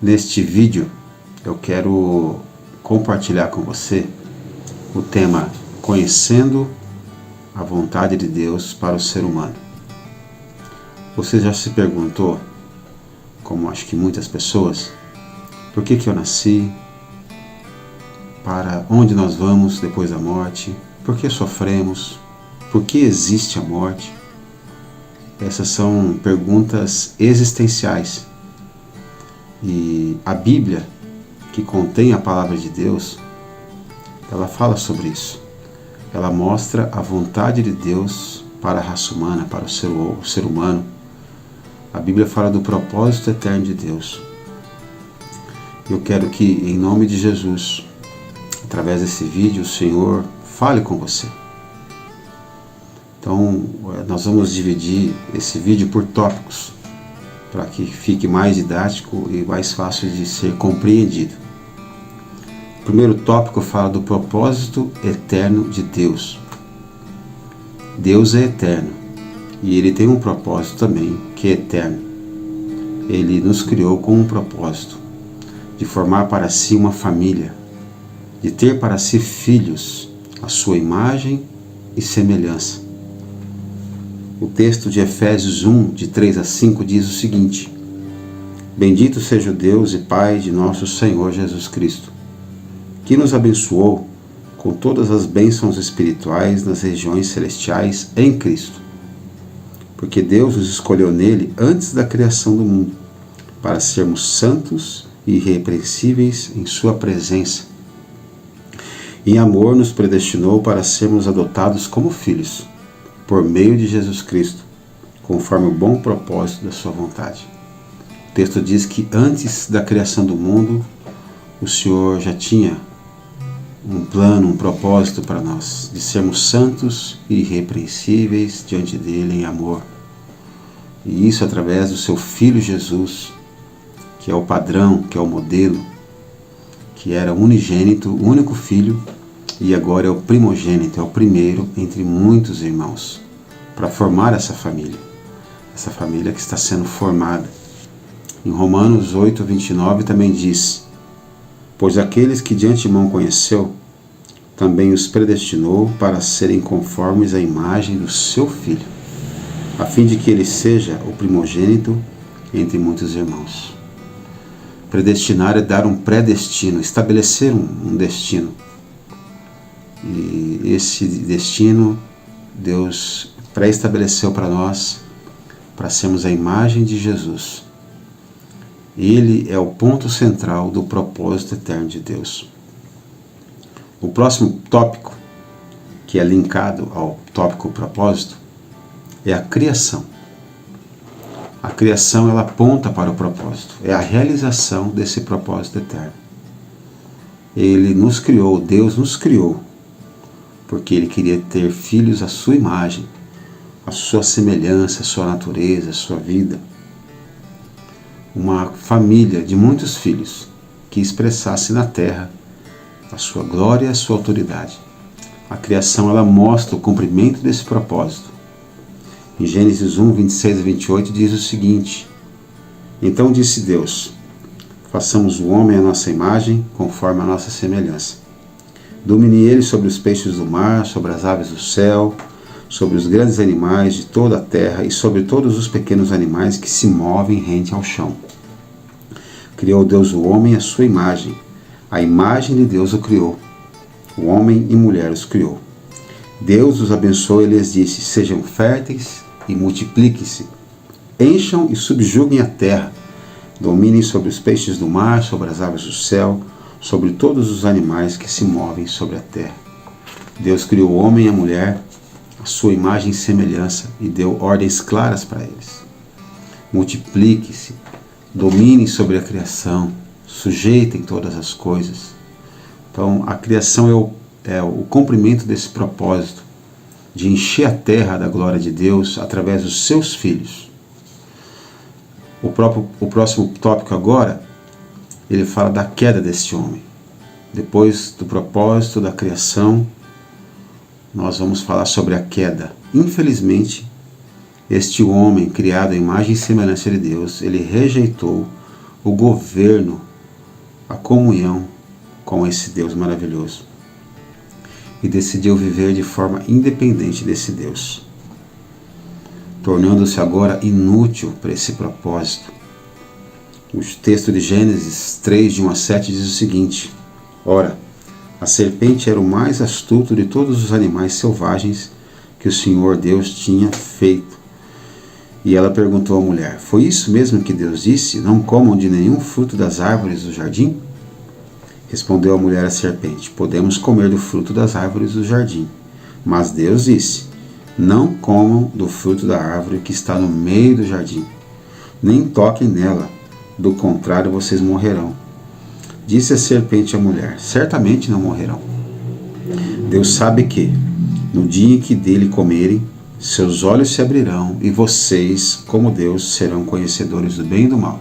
Neste vídeo eu quero compartilhar com você o tema Conhecendo a vontade de Deus para o ser humano. Você já se perguntou, como acho que muitas pessoas, por que eu nasci? Para onde nós vamos depois da morte? Por que sofremos? Por que existe a morte? Essas são perguntas existenciais. E a Bíblia, que contém a palavra de Deus, ela fala sobre isso. Ela mostra a vontade de Deus para a raça humana, para o ser humano. A Bíblia fala do propósito eterno de Deus. Eu quero que, em nome de Jesus, através desse vídeo, o Senhor fale com você. Então, nós vamos dividir esse vídeo por tópicos, para que fique mais didático e mais fácil de ser compreendido. O primeiro tópico fala do propósito eterno de Deus. Deus é eterno e Ele tem um propósito também que é eterno. Ele nos criou com um propósito de formar para si uma família, de ter para si filhos, a sua imagem e semelhança. O texto de Efésios 1, de 3 a 5, diz o seguinte: Bendito seja o Deus e Pai de nosso Senhor Jesus Cristo, que nos abençoou com todas as bênçãos espirituais nas regiões celestiais em Cristo. Porque Deus nos escolheu nele antes da criação do mundo, para sermos santos e irrepreensíveis em sua presença. Em amor nos predestinou para sermos adotados como filhos, por meio de Jesus Cristo, conforme o bom propósito da sua vontade. O texto diz que antes da criação do mundo, o Senhor já tinha um plano, um propósito para nós, de sermos santos e irrepreensíveis diante dele em amor. E isso através do seu Filho Jesus, que é o padrão, que é o modelo, que era unigênito, o único filho, e agora é o primogênito, é o primeiro entre muitos irmãos, para formar essa família que está sendo formada. Em Romanos 8, 29 também diz: Pois aqueles que de antemão conheceu, também os predestinou para serem conformes à imagem do seu Filho, a fim de que ele seja o primogênito entre muitos irmãos. Predestinar é dar um pré-destino, estabelecer um destino. E esse destino Deus pré-estabeleceu para nós, para sermos a imagem de Jesus. Ele é o ponto central do propósito eterno de Deus. O próximo tópico, que é linkado ao tópico propósito, é a criação. A criação, ela aponta para o propósito, é a realização desse propósito eterno. Ele nos criou, Deus nos criou, porque Ele queria ter filhos à sua imagem, à sua semelhança, à sua natureza, à sua vida. Uma família de muitos filhos que expressasse na terra a sua glória e a sua autoridade. A criação, ela mostra o cumprimento desse propósito. Em Gênesis 1, 26 a 28 diz o seguinte: Então disse Deus: Façamos o homem à nossa imagem, conforme a nossa semelhança. Domine ele sobre os peixes do mar, sobre as aves do céu, sobre os grandes animais de toda a terra e sobre todos os pequenos animais que se movem rente ao chão. Criou Deus o homem à sua imagem. A imagem de Deus o criou. O homem e mulher os criou. Deus os abençoou e lhes disse: Sejam férteis e multipliquem-se. Encham e subjuguem a terra. Dominem sobre os peixes do mar, sobre as aves do céu, sobre todos os animais que se movem sobre a terra. Deus criou o homem e a mulher à sua imagem e semelhança e deu ordens claras para eles. Multiplique-se, dominem sobre a criação, sujeitem todas as coisas. Então, a criação é o cumprimento desse propósito de encher a terra da glória de Deus através dos seus filhos. O próximo tópico agora, ele fala da queda deste homem. Depois do propósito da criação, nós vamos falar sobre a queda. Infelizmente, este homem criado à imagem e semelhança de Deus, ele rejeitou o governo, a comunhão com esse Deus maravilhoso. E decidiu viver de forma independente desse Deus, tornando-se agora inútil para esse propósito. O texto de Gênesis 3, de 1 a 7 diz o seguinte: Ora, a serpente era o mais astuto de todos os animais selvagens que o Senhor Deus tinha feito. E ela perguntou à mulher: Foi isso mesmo que Deus disse? Não comam de nenhum fruto das árvores do jardim? Respondeu a mulher à serpente: Podemos comer do fruto das árvores do jardim. Mas Deus disse: Não comam do fruto da árvore que está no meio do jardim, nem toquem nela, do contrário vocês morrerão. Disse a serpente à mulher: Certamente não morrerão. Deus sabe que, no dia em que dele comerem, seus olhos se abrirão e vocês, como Deus, serão conhecedores do bem e do mal.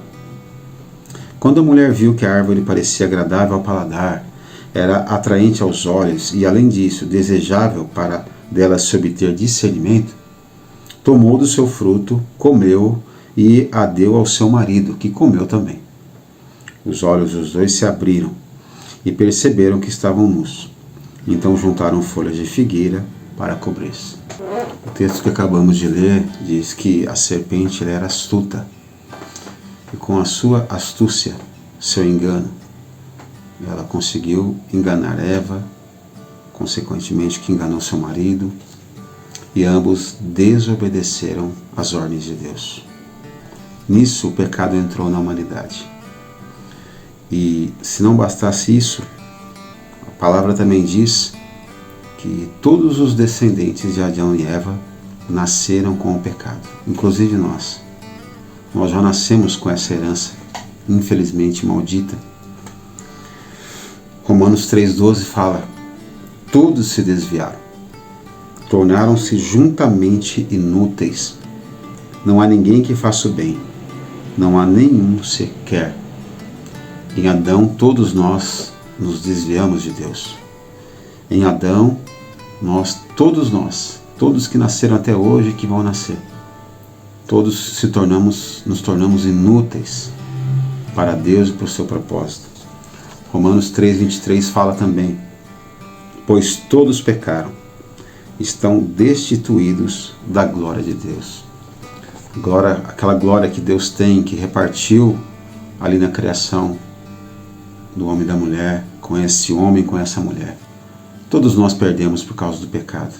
Quando a mulher viu que a árvore parecia agradável ao paladar, era atraente aos olhos e, além disso, desejável para dela se obter discernimento, tomou do seu fruto, comeu e a deu ao seu marido, que comeu também. Os olhos dos dois se abriram e perceberam que estavam nus. Então juntaram folhas de figueira para cobrir-se. O texto que acabamos de ler diz que a serpente era astuta. E com a sua astúcia, seu engano, ela conseguiu enganar Eva, consequentemente que enganou seu marido, e ambos desobedeceram às ordens de Deus. Nisso o pecado entrou na humanidade. E se não bastasse isso, a palavra também diz que todos os descendentes de Adão e Eva nasceram com o pecado, inclusive nós. Nós já nascemos com essa herança, infelizmente maldita. Romanos 3,12 fala: Todos se desviaram, tornaram-se juntamente inúteis. Não há ninguém que faça o bem, não há nenhum sequer. Em Adão, todos nós nos desviamos de Deus. Em Adão, todos que nasceram até hoje e que vão nascer, todos nos tornamos inúteis para Deus e para o seu propósito. Romanos 3,23 fala também: Pois todos pecaram, estão destituídos da glória de Deus. Aquela glória que Deus tem, que repartiu ali na criação do homem e da mulher, com esse homem e com essa mulher. Todos nós perdemos por causa do pecado.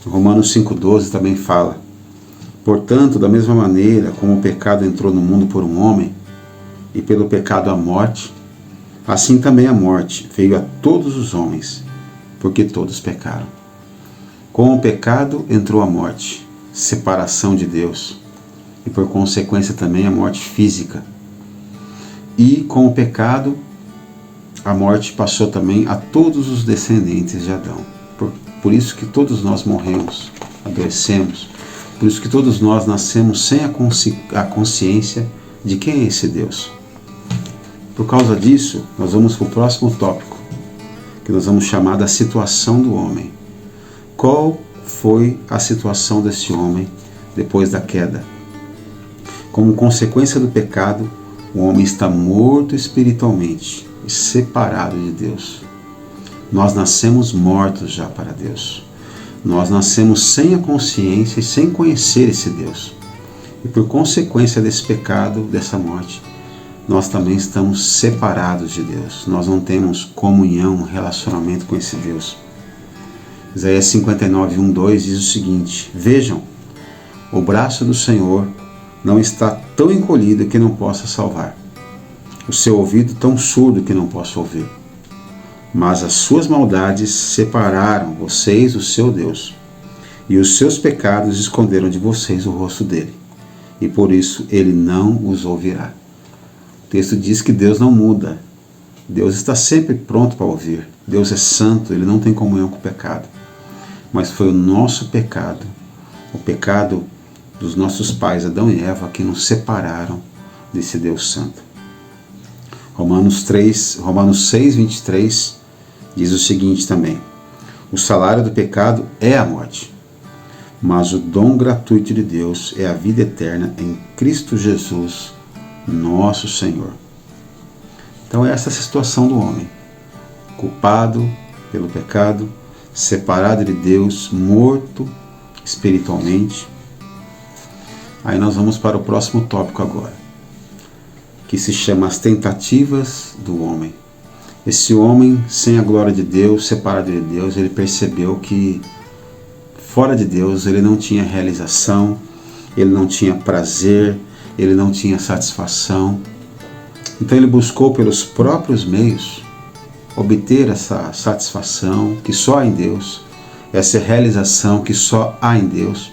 Romanos 5,12 também fala: Portanto, da mesma maneira como o pecado entrou no mundo por um homem, e pelo pecado a morte, assim também a morte veio a todos os homens, porque todos pecaram. Com o pecado entrou a morte, separação de Deus, e por consequência também a morte física. E com o pecado, a morte passou também a todos os descendentes de Adão. Por isso que todos nós morremos, adoecemos. Por isso que todos nós nascemos sem a consciência de quem é esse Deus. Por causa disso, nós vamos para o próximo tópico, que nós vamos chamar da situação do homem. Qual foi a situação desse homem depois da queda? Como consequência do pecado, o homem está morto espiritualmente e separado de Deus. Nós nascemos mortos já para Deus. Nós nascemos sem a consciência e sem conhecer esse Deus. E por consequência desse pecado, dessa morte, nós também estamos separados de Deus. Nós não temos comunhão, relacionamento com esse Deus. Isaías 59:1-2 diz o seguinte: Vejam, o braço do Senhor não está tão encolhido que não possa salvar, o seu ouvido tão surdo que não possa ouvir. Mas as suas maldades separaram vocês do seu Deus, e os seus pecados esconderam de vocês o rosto dele, e por isso ele não os ouvirá. O texto diz que Deus não muda. Deus está sempre pronto para ouvir. Deus é santo, ele não tem comunhão com o pecado. Mas foi o nosso pecado, o pecado dos nossos pais, Adão e Eva, que nos separaram desse Deus santo. Romanos 6:23 diz o seguinte também: O salário do pecado é a morte, mas o dom gratuito de Deus é a vida eterna em Cristo Jesus, nosso Senhor. Então essa é a situação do homem, culpado pelo pecado, separado de Deus, morto espiritualmente. Aí nós vamos para o próximo tópico agora, que se chama as tentativas do homem. Esse homem, sem a glória de Deus, separado de Deus, ele percebeu que fora de Deus ele não tinha realização, ele não tinha prazer, ele não tinha satisfação. Então ele buscou pelos próprios meios obter essa satisfação que só há em Deus, essa realização que só há em Deus.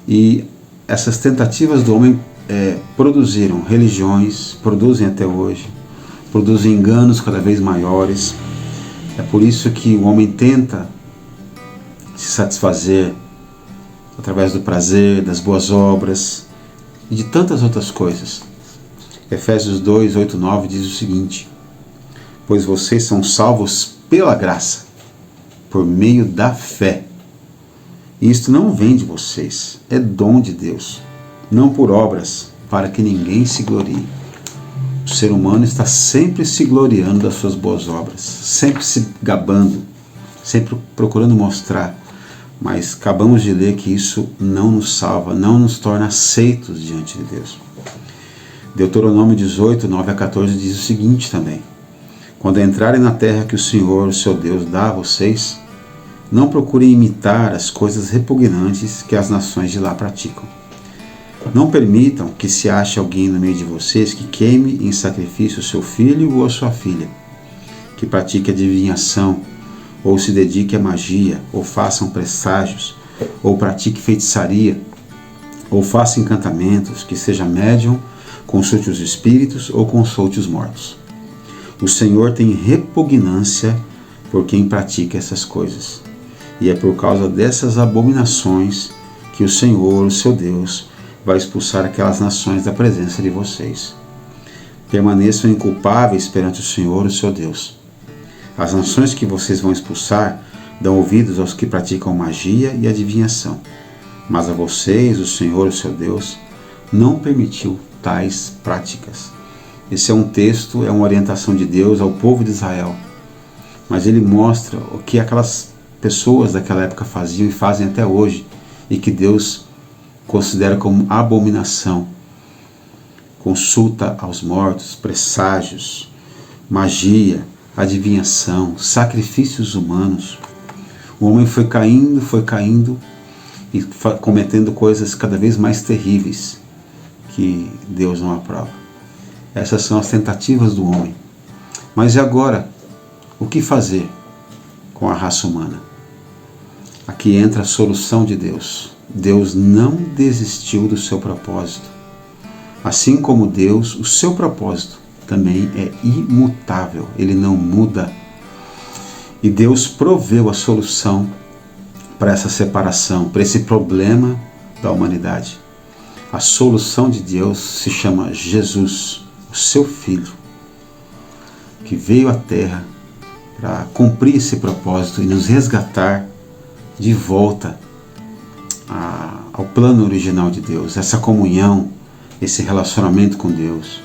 E essas tentativas do homem produziram religiões, produzem até hoje, produzem enganos cada vez maiores. É por isso que o homem tenta se satisfazer através do prazer, das boas obras e de tantas outras coisas. Efésios 2, 8, 9 diz o seguinte: pois vocês são salvos pela graça, por meio da fé. E isto não vem de vocês, é dom de Deus, não por obras, para que ninguém se glorie. O ser humano está sempre se gloriando das suas boas obras, sempre se gabando, sempre procurando mostrar, mas acabamos de ler que isso não nos salva, não nos torna aceitos diante de Deus. Deuteronômio 18, 9 a 14 diz o seguinte também: quando entrarem na terra que o Senhor, o seu Deus, dá a vocês, não procurem imitar as coisas repugnantes que as nações de lá praticam. Não permitam que se ache alguém no meio de vocês que queime em sacrifício o seu filho ou a sua filha, que pratique adivinhação, ou se dedique à magia, ou façam presságios, ou pratique feitiçaria, ou faça encantamentos, que seja médium, consulte os espíritos ou consulte os mortos. O Senhor tem repugnância por quem pratica essas coisas. E é por causa dessas abominações que o Senhor, o seu Deus, vai expulsar aquelas nações da presença de vocês. Permaneçam inculpáveis perante o Senhor, o seu Deus. As nações que vocês vão expulsar dão ouvidos aos que praticam magia e adivinhação. Mas a vocês, o Senhor, o seu Deus, não permitiu tais práticas. Esse é um texto, é uma orientação de Deus ao povo de Israel. Mas ele mostra o que aquelas pessoas daquela época faziam e fazem até hoje, e que Deus considera como abominação. Consulta aos mortos, presságios, magia, adivinhação, sacrifícios humanos. O homem foi caindo e cometendo coisas cada vez mais terríveis que Deus não aprova. Essas são as tentativas do homem. Mas e agora? O que fazer com a raça humana? Aqui entra a solução de Deus. Deus não desistiu do seu propósito. Assim como Deus, o seu propósito também é imutável. Ele não muda. E Deus proveu a solução para essa separação, para esse problema da humanidade. A solução de Deus se chama Jesus, o seu Filho, que veio à Terra para cumprir esse propósito e nos resgatar de volta ao plano original de Deus, essa comunhão, esse relacionamento com Deus.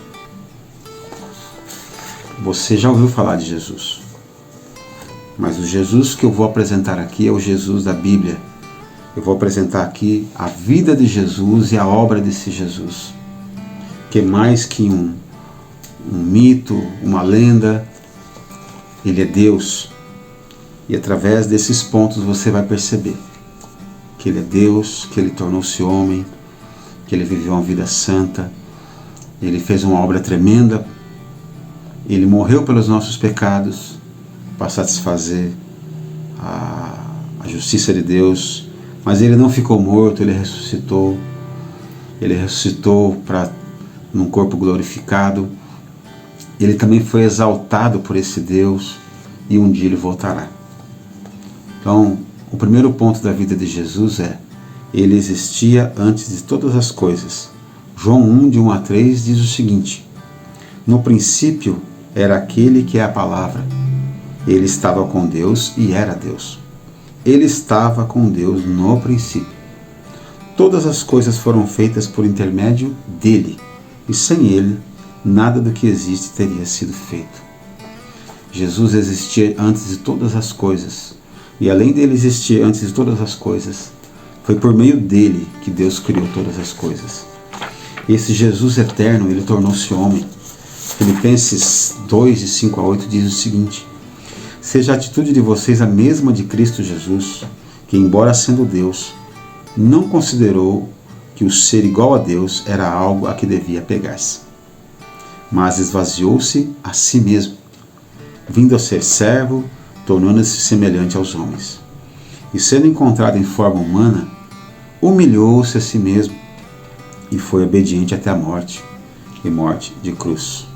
Você já ouviu falar de Jesus, mas o Jesus que eu vou apresentar aqui é o Jesus da Bíblia. Eu vou apresentar aqui a vida de Jesus e a obra desse Jesus, que é mais que um mito, uma lenda. Ele é Deus. E através desses pontos você vai perceber que Ele é Deus, que Ele tornou-se homem, que Ele viveu uma vida santa, Ele fez uma obra tremenda, Ele morreu pelos nossos pecados para satisfazer a justiça de Deus, mas Ele não ficou morto, Ele ressuscitou num corpo glorificado. Ele também foi exaltado por esse Deus e um dia Ele voltará. Então, o primeiro ponto da vida de Jesus é: Ele existia antes de todas as coisas. João 1, de 1 a 3 diz o seguinte: no princípio era aquele que é a palavra. Ele estava com Deus e era Deus. Ele estava com Deus no princípio. Todas as coisas foram feitas por intermédio dele, e sem ele, nada do que existe teria sido feito. Jesus existia antes de todas as coisas, e além dele existir antes de todas as coisas, foi por meio dele que Deus criou todas as coisas. Esse Jesus eterno, ele tornou-se homem. Filipenses 2, de 5 a 8 diz o seguinte: seja a atitude de vocês a mesma de Cristo Jesus, que, embora sendo Deus, não considerou que o ser igual a Deus era algo a que devia pegar-se, mas esvaziou-se a si mesmo, vindo a ser servo, tornando-se semelhante aos homens. E sendo encontrado em forma humana, humilhou-se a si mesmo e foi obediente até a morte, e morte de cruz.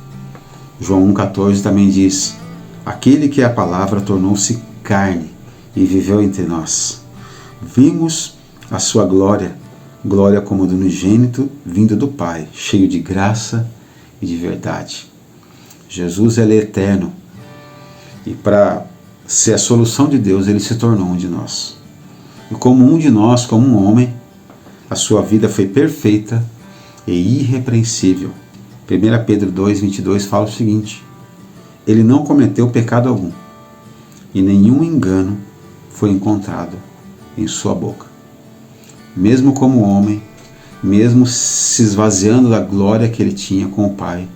João 1,14 também diz: aquele que é a palavra tornou-se carne e viveu entre nós. Vimos a sua glória, glória como do unigênito vindo do Pai, cheio de graça e de verdade. Jesus, ele é eterno, e para ser a solução de Deus, ele se tornou um de nós. E como um de nós, como um homem, a sua vida foi perfeita e irrepreensível. 1 Pedro 2,22 fala o seguinte: ele não cometeu pecado algum, e nenhum engano foi encontrado em sua boca. Mesmo como homem, mesmo se esvaziando da glória que ele tinha com o Pai,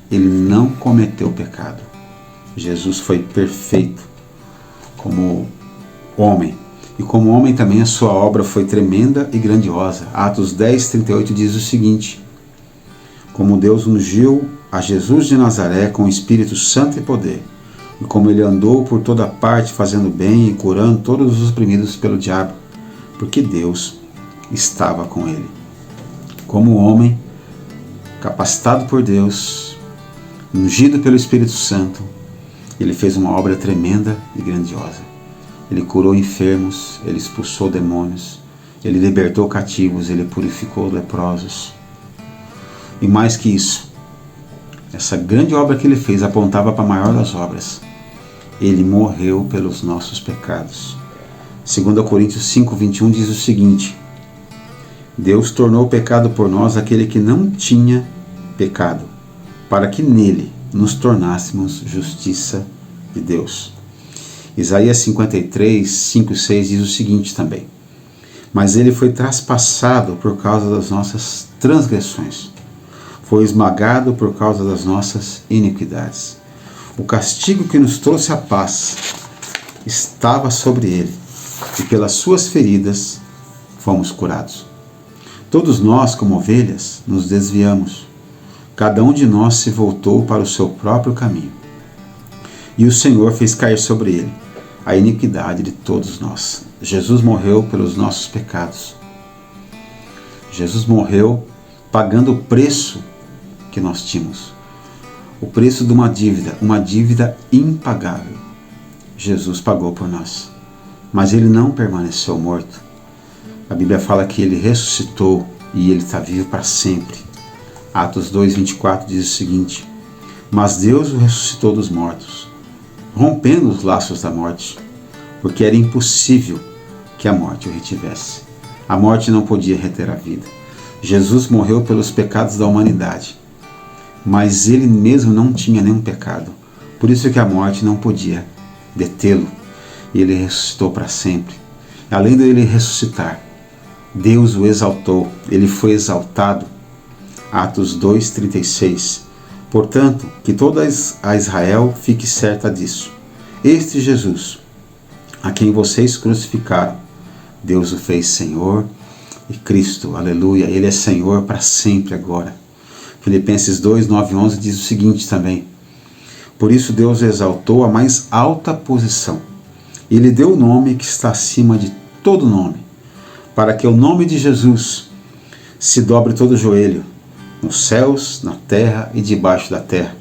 ele não cometeu pecado. Jesus foi perfeito como homem. E como homem também a sua obra foi tremenda e grandiosa. Atos 10:38 diz o seguinte: como Deus ungiu a Jesus de Nazaré com o Espírito Santo e poder, e como ele andou por toda parte fazendo bem e curando todos os oprimidos pelo diabo, porque Deus estava com ele. Como homem, capacitado por Deus, ungido pelo Espírito Santo, ele fez uma obra tremenda e grandiosa. Ele curou enfermos, ele expulsou demônios, ele libertou cativos, ele purificou leprosos. E mais que isso, essa grande obra que ele fez apontava para a maior das obras. Ele morreu pelos nossos pecados. 2 Coríntios 5:21 diz o seguinte: Deus tornou pecado por nós aquele que não tinha pecado, para que nele nos tornássemos justiça de Deus. Isaías 53, 5 e 6 diz o seguinte também: mas ele foi traspassado por causa das nossas transgressões, foi esmagado por causa das nossas iniquidades. O castigo que nos trouxe a paz estava sobre ele, e pelas suas feridas fomos curados. Todos nós, como ovelhas, nos desviamos. Cada um de nós se voltou para o seu próprio caminho. E o Senhor fez cair sobre ele a iniquidade de todos nós. Jesus morreu pelos nossos pecados. Jesus morreu pagando o preço que nós tínhamos. O preço de uma dívida impagável. Jesus pagou por nós. Mas ele não permaneceu morto. A Bíblia fala que ele ressuscitou e ele está vivo para sempre. Atos 2:24 diz o seguinte: mas Deus o ressuscitou dos mortos, rompendo os laços da morte, porque era impossível que a morte o retivesse. A morte não podia reter a vida. Jesus morreu pelos pecados da humanidade, mas ele mesmo não tinha nenhum pecado. Por isso que a morte não podia detê-lo. E ele ressuscitou para sempre. Além dele ressuscitar, Deus o exaltou. Ele foi exaltado. Atos 2:36. Portanto, que toda a Israel fique certa disso. Este Jesus, a quem vocês crucificaram, Deus o fez Senhor e Cristo. Aleluia. Ele é Senhor para sempre agora. Filipenses 2:9-11 diz o seguinte também: por isso Deus exaltou a mais alta posição. Ele deu o nome que está acima de todo nome, para que o nome de Jesus se dobre todo o joelho, nos céus, na terra e debaixo da terra,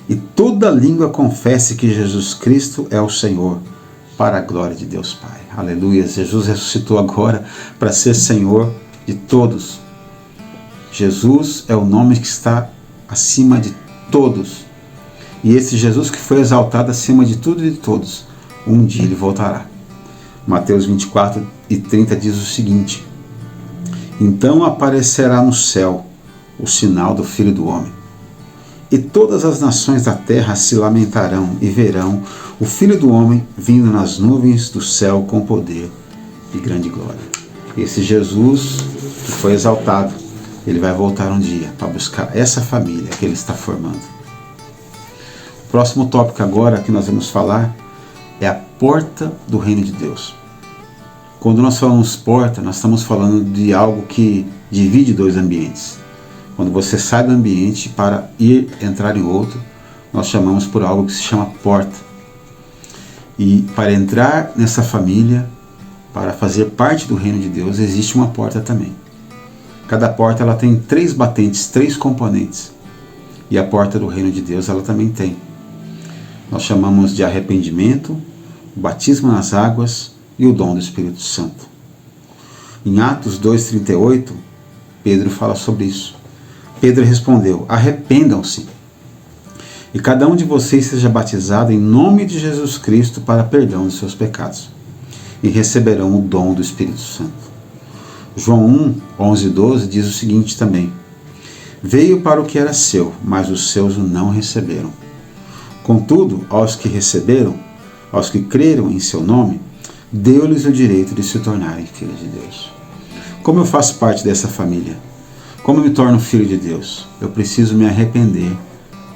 e toda língua confesse que Jesus Cristo é o Senhor, para a glória de Deus Pai. Aleluia. Jesus ressuscitou agora para ser Senhor de todos. Jesus é o nome que está acima de todos. E esse Jesus que foi exaltado acima de tudo e de todos, um dia ele voltará. Mateus 24:30 diz o seguinte: então aparecerá no céu o sinal do Filho do Homem. E todas as nações da terra se lamentarão e verão o Filho do Homem vindo nas nuvens do céu com poder e grande glória. Esse Jesus que foi exaltado, ele vai voltar um dia para buscar essa família que ele está formando. O próximo tópico agora que nós vamos falar é a porta do reino de Deus. Quando nós falamos porta, nós estamos falando de algo que divide dois ambientes. Quando você sai do ambiente para entrar em outro, nós chamamos por algo que se chama porta. E para entrar nessa família, para fazer parte do reino de Deus, existe uma porta também. Cada porta ela tem 3 batentes, 3 componentes. E a porta do reino de Deus ela também tem. Nós chamamos de arrependimento, o batismo nas águas e o dom do Espírito Santo. Em Atos 2,38, Pedro fala sobre isso. Pedro respondeu: arrependam-se, e cada um de vocês seja batizado em nome de Jesus Cristo para perdão dos seus pecados, e receberão o dom do Espírito Santo. João 1, 11 e 12 diz o seguinte também: veio para o que era seu, mas os seus o não receberam. Contudo, aos que receberam, aos que creram em seu nome, deu-lhes o direito de se tornarem filhos de Deus. Como eu faço parte dessa família? Como eu me torno filho de Deus? Eu preciso me arrepender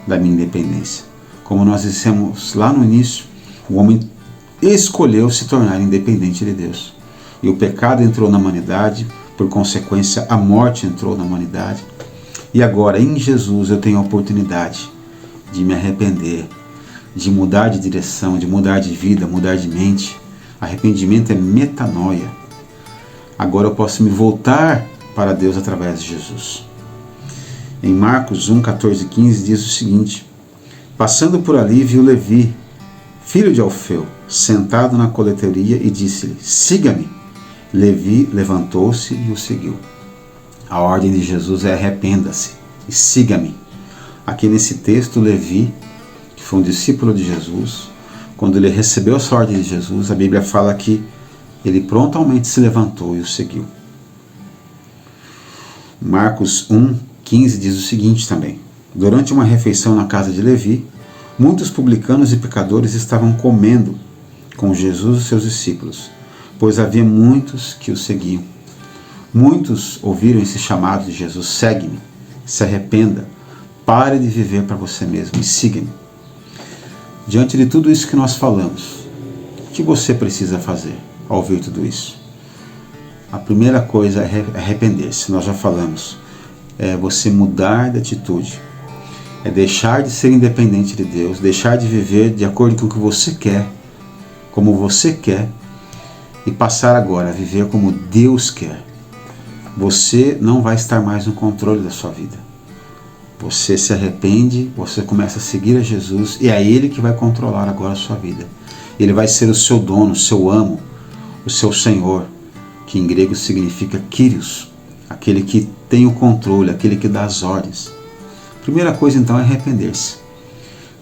da minha independência. Como nós dissemos lá no início, o homem escolheu se tornar independente de Deus. E o pecado entrou na humanidade, por consequência a morte entrou na humanidade. E agora em Jesus eu tenho a oportunidade de me arrepender, de mudar de direção, de mudar de vida, mudar de mente. Arrependimento é metanoia. Agora eu posso me voltar para Deus através de Jesus. Em Marcos 1, 14 e 15 diz o seguinte: passando por ali viu Levi, filho de Alfeu, sentado na coleteria e disse-lhe: siga-me. Levi levantou-se e o seguiu. A ordem de Jesus é: arrependa-se e siga-me. Aqui nesse texto, Levi, que foi um discípulo de Jesus, quando ele recebeu essa ordem de Jesus, a Bíblia fala que ele prontamente se levantou e o seguiu. Marcos 1, 15 diz o seguinte também: durante uma refeição na casa de Levi, muitos publicanos e pecadores estavam comendo com Jesus e seus discípulos, pois havia muitos que o seguiam. Muitos ouviram esse chamado de Jesus: segue-me, se arrependa, pare de viver para você mesmo e siga-me. Diante de tudo isso que nós falamos, o que você precisa fazer ao ouvir tudo isso? A primeira coisa é arrepender-se, nós já falamos. É você mudar de atitude. É deixar de ser independente de Deus, deixar de viver de acordo com o que você quer, como você quer, e passar agora a viver como Deus quer. Você não vai estar mais no controle da sua vida. Você se arrepende, você começa a seguir a Jesus, e é Ele que vai controlar agora a sua vida. Ele vai ser o seu dono, o seu amo, o seu Senhor, que em grego significa Kyrios, aquele que tem o controle, aquele que dá as ordens. Primeira coisa então é arrepender-se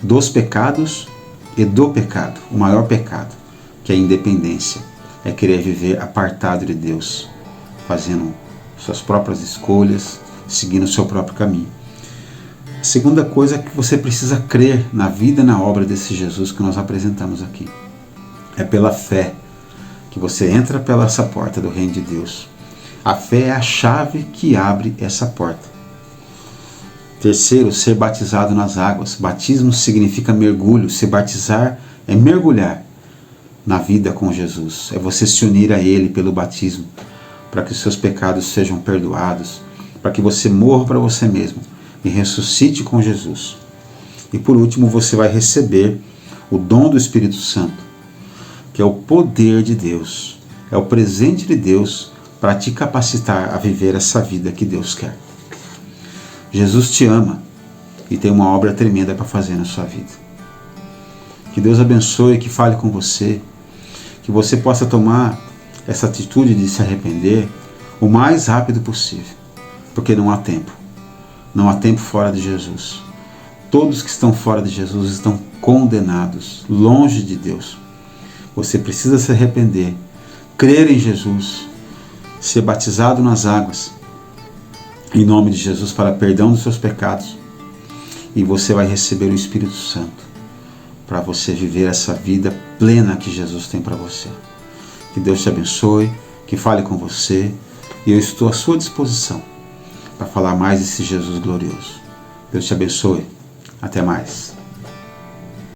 dos pecados e do pecado. O maior pecado, que é a independência, é querer viver apartado de Deus, fazendo suas próprias escolhas, seguindo o seu próprio caminho. A segunda coisa é que você precisa crer na vida e na obra desse Jesus que nós apresentamos aqui. É pela fé que você entra pela essa porta do reino de Deus. A fé é a chave que abre essa porta. Terceiro, ser batizado nas águas. Batismo significa mergulho. Se batizar é mergulhar na vida com Jesus. É você se unir a Ele pelo batismo, para que os seus pecados sejam perdoados, para que você morra para você mesmo e ressuscite com Jesus. E por último, você vai receber o dom do Espírito Santo, que é o poder de Deus, é o presente de Deus para te capacitar a viver essa vida que Deus quer. Jesus te ama e tem uma obra tremenda para fazer na sua vida. Que Deus abençoe, que fale com você, que você possa tomar essa atitude de se arrepender o mais rápido possível, porque não há tempo. Não há tempo fora de Jesus. Todos que estão fora de Jesus estão condenados, longe de Deus. Você precisa se arrepender, crer em Jesus, ser batizado nas águas em nome de Jesus, para perdão dos seus pecados, e você vai receber o Espírito Santo para você viver essa vida plena que Jesus tem para você. Que Deus te abençoe, que fale com você, e eu estou à sua disposição para falar mais desse Jesus glorioso. Deus te abençoe. Até mais.